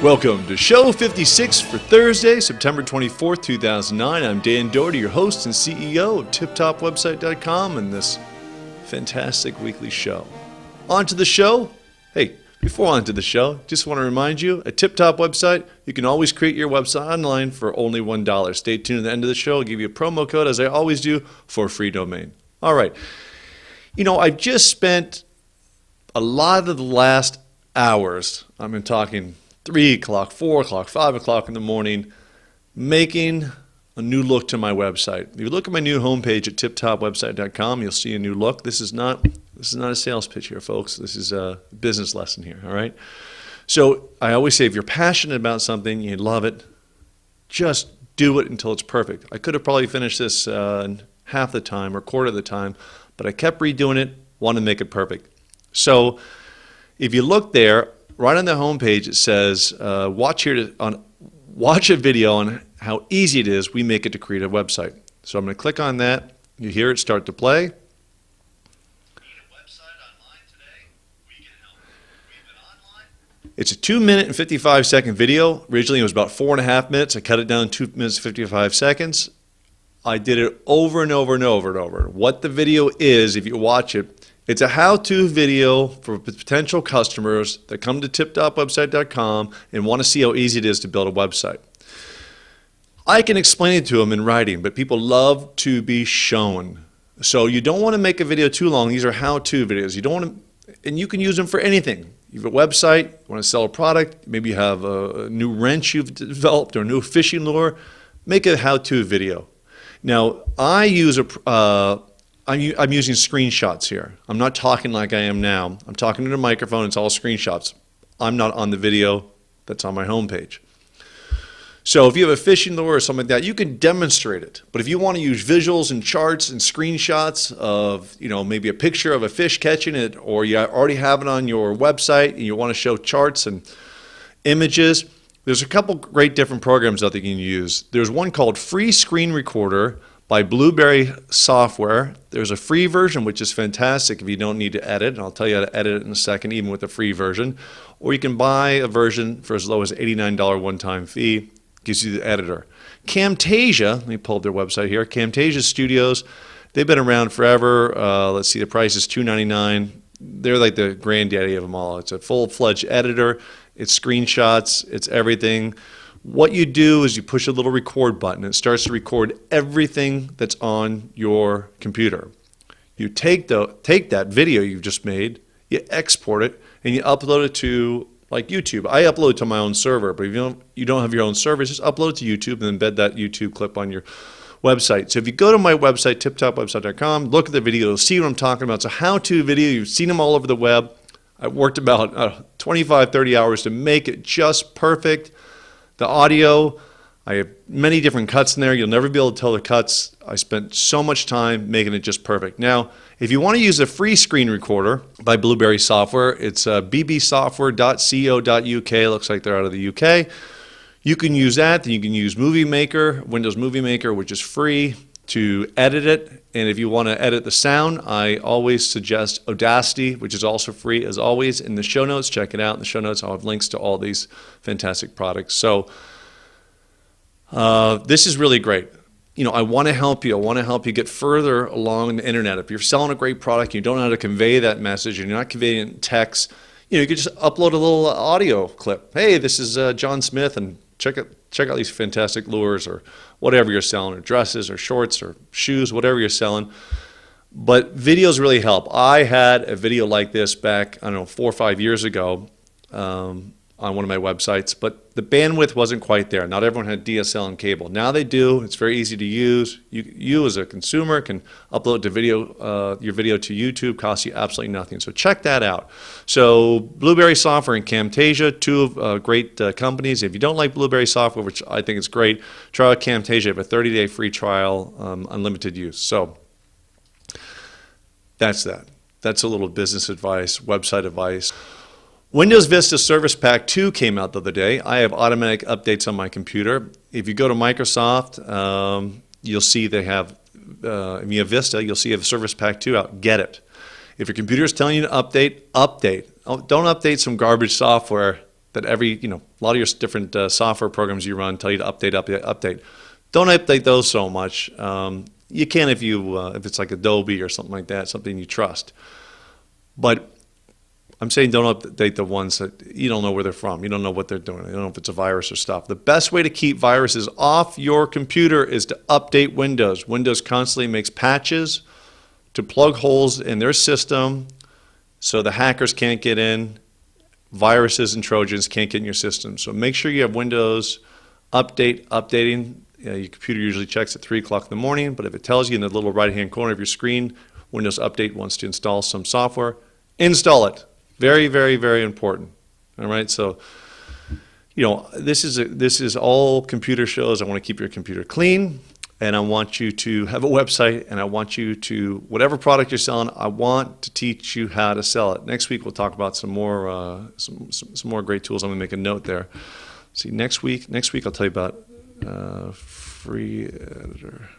Welcome to Show 56 for Thursday, September 24th, 2009. I'm Dan Doherty, your host and CEO of TipTopWebsite.com and this fantastic weekly show. On to the show. Hey, before on to the show, just want to remind you, at TipTop Website, you can always create your website online for only $1. Stay tuned at the end of the show. I'll give you a promo code, as I always do, for a free domain. All right. I've just spent a lot of the last hours, I've been talking 3 o'clock, 4 o'clock, 5 o'clock in the morning, making a new look to my website. If you look at my new homepage at tiptopwebsite.com, you'll see a new look. This is not a sales pitch here, folks. This is a business lesson here, all right? So I always say, if you're passionate about something, you love it, just do it until it's perfect. I could have probably finished this in half the time or quarter of the time, but I kept redoing it, wanted to make it perfect. So if you look there, right on the homepage, it says, watch a video on how easy it is we make it to create a website. So I'm going to click on that. You hear it start to play. It's a 2-minute and 55-second video. Originally, it was about 4.5 minutes. I cut it down to 2 minutes and 55 seconds. I did it over and over and over and over. What the video is, if you watch it, it's a how-to video for potential customers that come to tiptopwebsite.com and want to see how easy it is to build a website. I can explain it to them in writing, but people love to be shown. So you don't want to make a video too long. These are how-to videos. You don't want to, and you can use them for anything. You have a website, you want to sell a product, maybe you have a new wrench you've developed or a new fishing lure, make a how-to video. Now, I'm using screenshots here. I'm not talking like I am now. I'm talking to the microphone. It's all screenshots. I'm not on the video that's on my homepage. So if you have a fishing lure or something like that, you can demonstrate it. But if you want to use visuals and charts and screenshots of, maybe a picture of a fish catching it, or you already have it on your website and you want to show charts and images, there's a couple great different programs out there you can use. There's one called Free Screen Recorder by Blueberry Software. There's a free version, which is fantastic if you don't need to edit, and I'll tell you how to edit it in a second, even with the free version. Or you can buy a version for as low as $89 one-time fee. Gives you the editor. Camtasia, let me pull up their website here. Camtasia Studios, they've been around forever. Let's see, the price is $2.99. They're like the granddaddy of them all. It's a full-fledged editor. It's screenshots. It's everything. What you do is you push a little record button. It starts to record everything that's on your computer. You take that video you've just made, you export it, and you upload it to like YouTube. I upload it to my own server, but if you don't have your own server, just upload it to YouTube and embed that YouTube clip on your website. So if you go to my website, tiptopwebsite.com, look at the video, you'll see what I'm talking about. It's a how-to video. You've seen them all over the web. I've worked about 25, 30 hours to make it just perfect. The audio, I have many different cuts in there. You'll never be able to tell the cuts. I spent so much time making it just perfect. Now, if you want to use a free screen recorder by Blueberry Software, it's bbsoftware.co.uk. Looks like they're out of the UK. You can use that. Then you can use Movie Maker, Windows Movie Maker, which is free, to edit it. And if you want to edit the sound, I always suggest Audacity, which is also free. As always, in the show notes, check it out. In the show notes, I'll have links to all these fantastic products. So this is really great. I want to help you. I want to help you get further along the internet. If you're selling a great product, you don't know how to convey that message, and you're not conveying it in text, you could just upload a little audio clip. Hey, this is John Smith, and check out these fantastic lures or whatever you're selling, or dresses or shorts or shoes, whatever you're selling. But videos really help. I had a video like this back, 4 or 5 years ago on one of my websites, but the bandwidth wasn't quite there. Not everyone had DSL and cable. Now they do. It's very easy to use. You as a consumer can upload your video to YouTube. Costs you absolutely nothing. So check that out. So Blueberry Software and Camtasia, two great companies. If you don't like Blueberry Software, which I think is great, try out Camtasia. You have a 30-day free trial, unlimited use. So that's that. That's a little business advice, website advice. Windows Vista Service Pack 2 came out the other day. I have automatic updates on my computer. If you go to Microsoft, you'll see they have, if you have Vista, you'll see a Service Pack 2 out. Get it. If your computer is telling you to update, update. Don't update some garbage software that every, a lot of your different software programs you run tell you to update, update, update. Don't update those so much. You can if it's like Adobe or something like that, something you trust. But I'm saying don't update the ones that you don't know where they're from. You don't know what they're doing. You don't know if it's a virus or stuff. The best way to keep viruses off your computer is to update Windows. Windows constantly makes patches to plug holes in their system so the hackers can't get in. Viruses and Trojans can't get in your system. So make sure you have Windows updating. Your computer usually checks at 3 o'clock in the morning, but if it tells you in the little right-hand corner of your screen, Windows Update wants to install some software, install it. Very, very, very important. All right, so this is all computer shows. I want to keep your computer clean, and I want you to have a website, and I want you to, whatever product you're selling, I want to teach you how to sell it. Next week we'll talk about some more great tools. I'm going to make a note there. See, next week I'll tell you about free editor.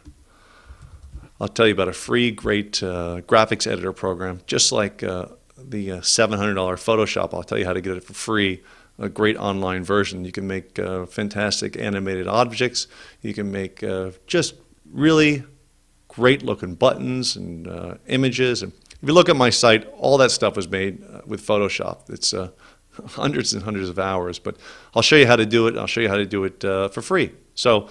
I'll tell you about a free great graphics editor program, just like the $700 Photoshop. I'll tell you how to get it for free. A great online version. You can make fantastic animated objects. You can make just really great looking buttons and images. And if you look at my site, all that stuff was made with Photoshop. It's hundreds and hundreds of hours, but I'll show you how to do it. I'll show you how to do it for free. So,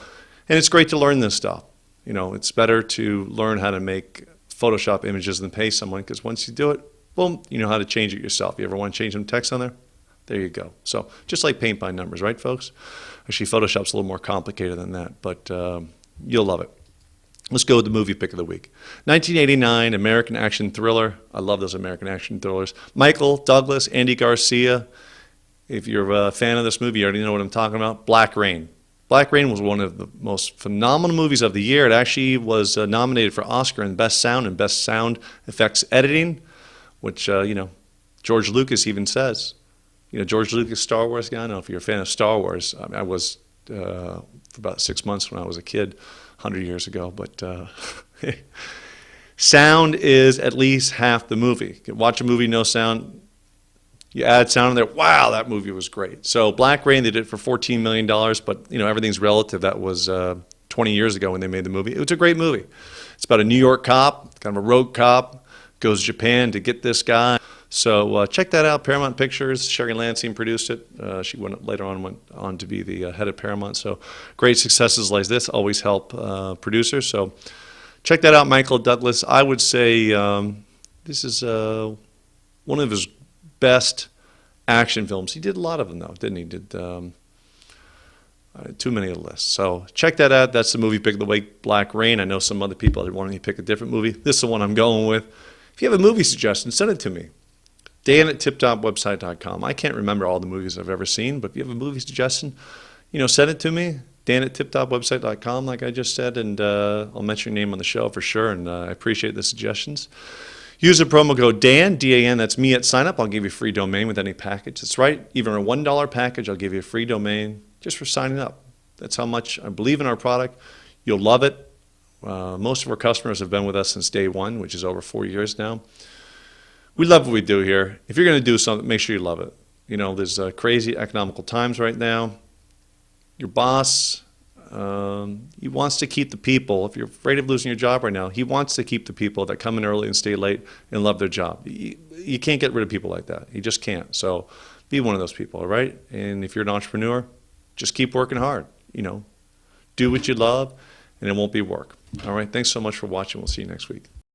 and it's great to learn this stuff. It's better to learn how to make Photoshop images than pay someone, because once you do it, boom, you know how to change it yourself. You ever want to change some text on there? There you go. So just like paint by numbers, right, folks? Actually, Photoshop's a little more complicated than that, but you'll love it. Let's go with the movie pick of the week. 1989 American action thriller. I love those American action thrillers. Michael Douglas, Andy Garcia. If you're a fan of this movie, you already know what I'm talking about. Black Rain. Black Rain was one of the most phenomenal movies of the year. It actually was nominated for Oscar in Best Sound and Best Sound Effects Editing, which, George Lucas even says. George Lucas, Star Wars guy. I don't know if you're a fan of Star Wars. I was for about 6 months when I was a kid, 100 years ago. But sound is at least half the movie. You can watch a movie, no sound. You add sound in there, wow, that movie was great. So Black Rain, they did it for $14 million, but everything's relative. That was 20 years ago when they made the movie. It was a great movie. It's about a New York cop, kind of a rogue cop, goes to Japan to get this guy. So check that out, Paramount Pictures. Sherry Lansing produced it. She later on went on to be the head of Paramount. So great successes like this always help producers. So check that out, Michael Douglas. I would say this is one of his best action films. He did a lot of them, though, didn't he? Did too many of the list. So check that out. That's the movie pick of the week, Black Rain. I know some other people that wanted me to pick a different movie. This is the one I'm going with. If you have a movie suggestion, send it to me. Dan@tiptopwebsite.com. I can't remember all the movies I've ever seen, but if you have a movie suggestion, send it to me. Dan@tiptopwebsite.com, like I just said, and I'll mention your name on the show for sure, and I appreciate the suggestions. Use the promo code DAN, D-A-N, that's me at sign up. I'll give you a free domain with any package. That's right, even a $1 package, I'll give you a free domain just for signing up. That's how much I believe in our product. You'll love it. Most of our customers have been with us since day one, which is over 4 years now. We love what we do here. If you're going to do something, make sure you love it. There's crazy economical times right now. Your boss, he wants to keep the people. If you're afraid of losing your job right now, he wants to keep the people that come in early and stay late and love their job. You can't get rid of people like that. You just can't. So be one of those people, all right? And if you're an entrepreneur, just keep working hard. Do what you love, and it won't be work. All right? Thanks so much for watching. We'll see you next week.